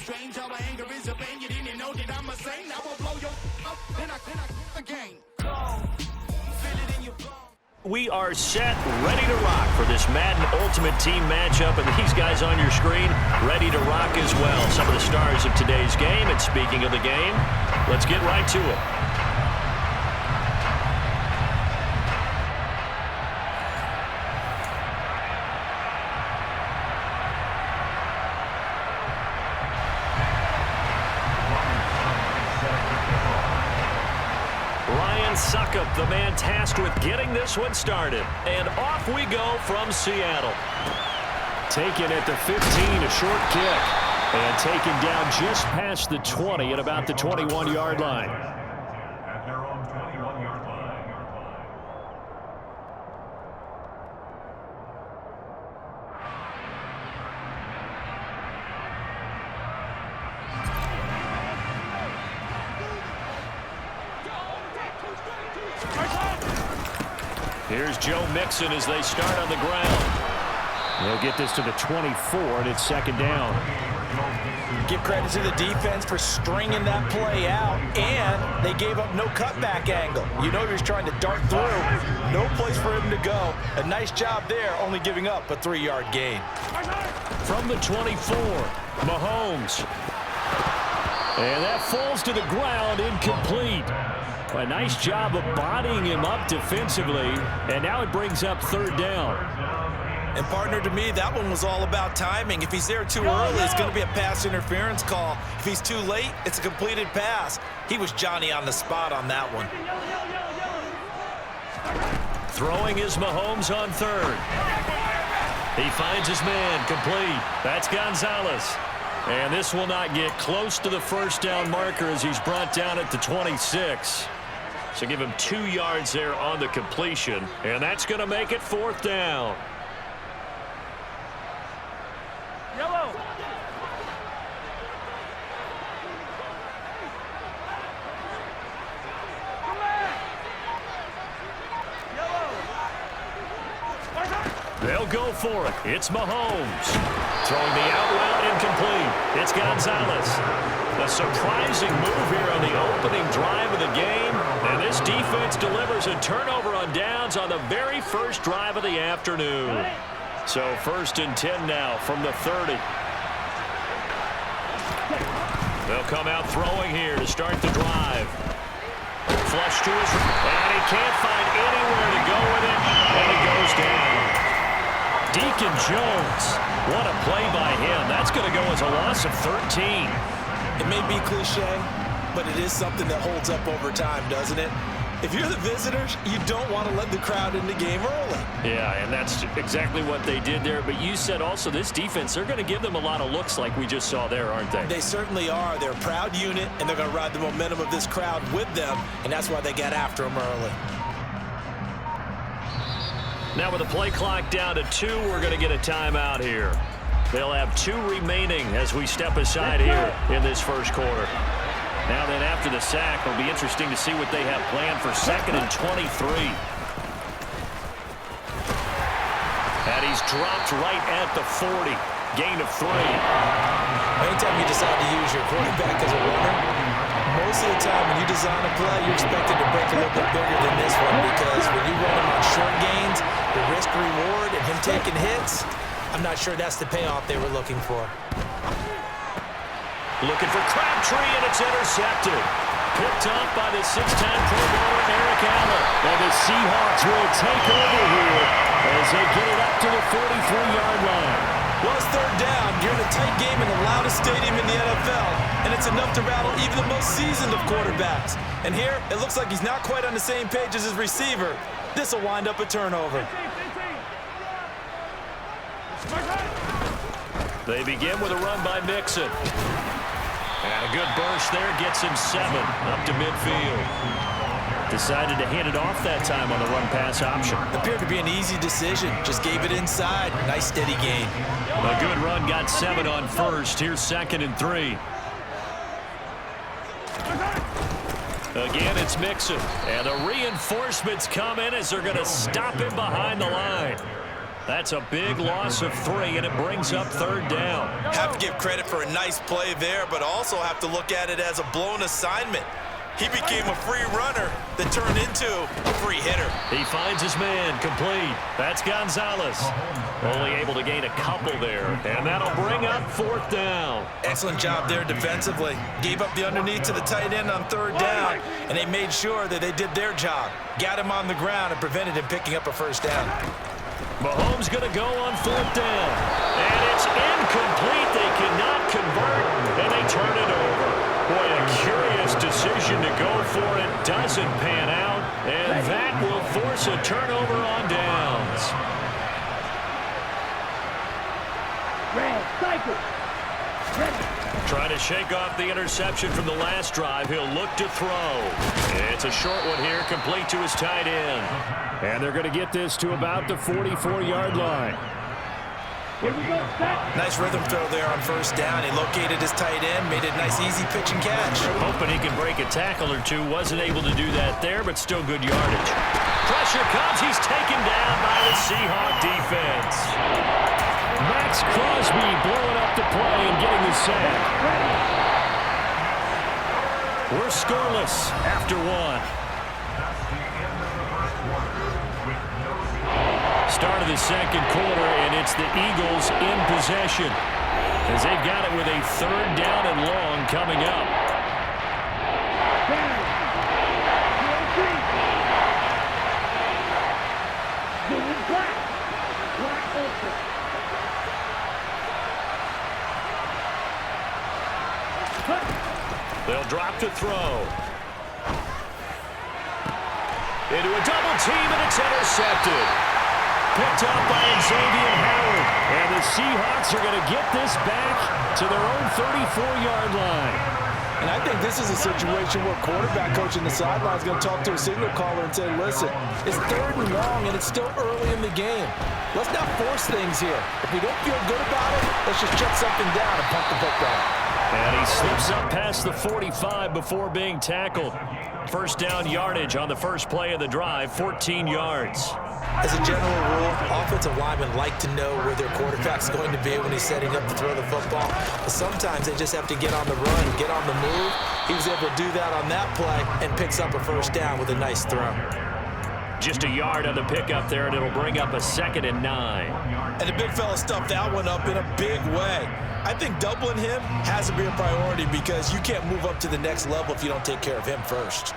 strange how my anger is a vein. You didn't know that I'm a saint. I will blow your up, then I again. Feel it in your bones. We are set, ready to rock for this Madden Ultimate Team matchup, and these guys on your screen ready to rock as well. Some of the stars of today's game, and speaking of the game, let's get right to it. Suckup, the man tasked with getting this one started. And off we go from Seattle. Taken at the 15, a short kick. And taken down just past the 20 at about the 21-yard line. At their own 21-yard line. Here's Joe Mixon as they start on the ground. They'll get this to the 24, and it's second down. Give credit to the defense for stringing that play out, and they gave up no cutback angle. You know he was trying to dart through. No place for him to go. A nice job there, only giving up a 3-yard gain. From the 24, Mahomes. And that falls to the ground, incomplete. A nice job of bodying him up defensively, and now it brings up third down. And partner, to me, that one was all about timing. If he's there too early, it's going to be a pass interference call. If he's too late, it's a completed pass. He was Johnny on the spot on that one. Throwing is Mahomes on third. He finds his man, complete. That's Gonzalez. And this will not get close to the first down marker as he's brought down at the 26. So give him 2 yards there on the completion, and that's going to make it fourth down. Yellow. They'll go for it. It's Mahomes. Throwing the out route incomplete. It's Gonzalez. A surprising move here on the opening drive of the game. And this defense delivers a turnover on downs on the very first drive of the afternoon. So 1st and 10 now from the 30. They'll come out throwing here to start the drive. Flush to his right, and he can't find anywhere to go with it, and he goes down. Deacon Jones, what a play by him. That's going to go as a loss of 13. It may be cliche, but it is something that holds up over time, doesn't it? If you're the visitors, you don't want to let the crowd in the game early. Yeah, and that's exactly what they did there. But you said also this defense, they're going to give them a lot of looks like we just saw there, aren't they? They certainly are. They're a proud unit, and they're going to ride the momentum of this crowd with them, and that's why they got after them early. Now with the play clock down to 2, we're going to get a timeout here. They'll have 2 remaining as we step aside here in this first quarter. Now then, after the sack, it'll be interesting to see what they have planned for 2nd and 23. And he's dropped right at the 40. Gain of 3. Anytime you decide to use your quarterback as a runner, most of the time when you design a play, you're expected to break a little bit bigger than this one, because when you run him on short gains, the risk-reward and him taking hits, I'm not sure that's the payoff they were looking for. Looking for Crabtree, and it's intercepted. Picked up by the 6-time Pro Bowler Eric Allen. And the Seahawks will take over here as they get it up to the 43-yard line. Well, it's third down. You're in a tight game in the loudest stadium in the NFL, and it's enough to rattle even the most seasoned of quarterbacks. And here, it looks like he's not quite on the same page as his receiver. This will wind up a turnover. They begin with a run by Mixon. And a good burst there gets him 7 up to midfield. Decided to hand it off that time on the run-pass option. Appeared to be an easy decision. Just gave it inside. Nice steady gain. A good run, got 7 on first. Here's 2nd and 3. Again, it's Mixon. And the reinforcements come in as they're going to stop him behind the line. That's a big loss of 3, and it brings up 3rd down. Have to give credit for a nice play there, but also have to look at it as a blown assignment. He became a free runner that turned into a free hitter. He finds his man, complete. That's Gonzalez. Only able to gain a couple there, and that'll bring up 4th down. Excellent job there defensively. Gave up the underneath to the tight end on 3rd down, and they made sure that they did their job. Got him on the ground and prevented him picking up a 1st down. Mahomes going to go on 4th down. And it's incomplete. They cannot convert, and they turn it over. Boy, a curious decision to go for it. Doesn't pan out, and that will force a turnover on downs. Trying to shake off the interception from the last drive. He'll look to throw. It's a short one here, complete to his tight end. And they're going to get this to about the 44-yard line. Nice rhythm throw there on 1st down. He located his tight end, made it a nice easy pitch and catch. Hoping he can break a tackle or two. Wasn't able to do that there, but still good yardage. Pressure comes. He's taken down by the Seahawk defense. Max Crosby blowing up the play and getting the sack. We're scoreless after 1. Start of the 2nd quarter, and it's the Eagles in possession as they've got it with a 3rd down and long coming up. They'll drop to throw. Into a double team, and it's intercepted. Picked up by Xavier Howard. And the Seahawks are going to get this back to their own 34-yard line. And I think this is a situation where quarterback coach in the sideline is going to talk to a signal caller and say, listen, it's 3rd and long, and it's still early in the game. Let's not force things here. If we don't feel good about it, let's just shut something down and pump the football. And he slips up past the 45 before being tackled. 1st down yardage on the first play of the drive, 14 yards. As a general rule, offensive linemen like to know where their quarterback's going to be when he's setting up to throw the football. But sometimes they just have to get on the run, get on the move. He was able to do that on that play and picks up a 1st down with a nice throw. Just a yard on the pickup there, and it'll bring up a 2nd and 9. And the big fella stuffed that one up in a big way. I think doubling him has to be a priority because you can't move up to the next level if you don't take care of him first.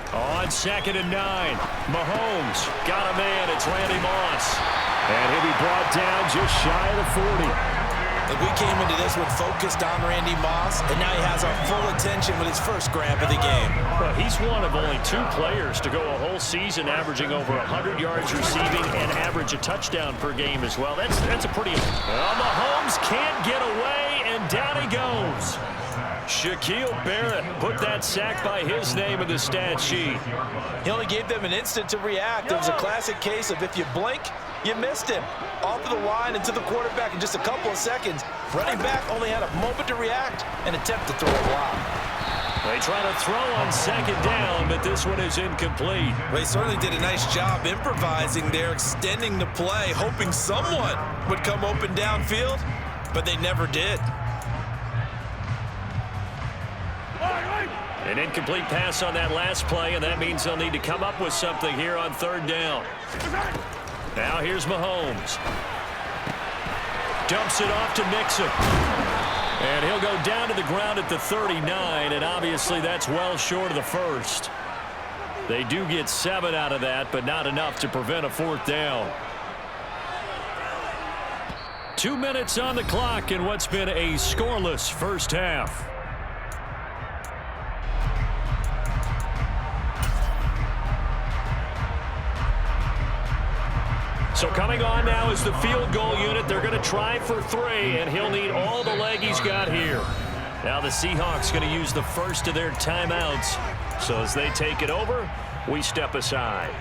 On 2nd and 9, Mahomes got a man. It's Randy Moss. And he'll be brought down just shy of the 40. And we came into this one focused on Randy Moss, and now he has our full attention with his first grab of the game. Well, he's one of only 2 players to go a whole season averaging over 100 yards receiving and average a touchdown per game as well. That's a pretty... Well, Mahomes can't get away, and down he goes. Shaquille Barrett put that sack by his name in the stat sheet. He only gave them an instant to react. It was a classic case of if you blink, you missed him. Off of the line and to the quarterback in just a couple of seconds. Running back only had a moment to react and attempt to throw a block. They try to throw on 2nd down, but this one is incomplete. They certainly did a nice job improvising there, extending the play, hoping someone would come open downfield, but they never did. An incomplete pass on that last play, and that means they'll need to come up with something here on 3rd down. Now here's Mahomes. Dumps it off to Mixon. And he'll go down to the ground at the 39, and obviously that's well short of the 1st. They do get 7 out of that, but not enough to prevent a 4th down. 2 minutes on the clock in what's been a scoreless first half. So coming on now is the field goal unit. They're going to try for 3, and he'll need all the leg he's got here. Now the Seahawks going to use the first of their timeouts. So as they take it over, we step aside.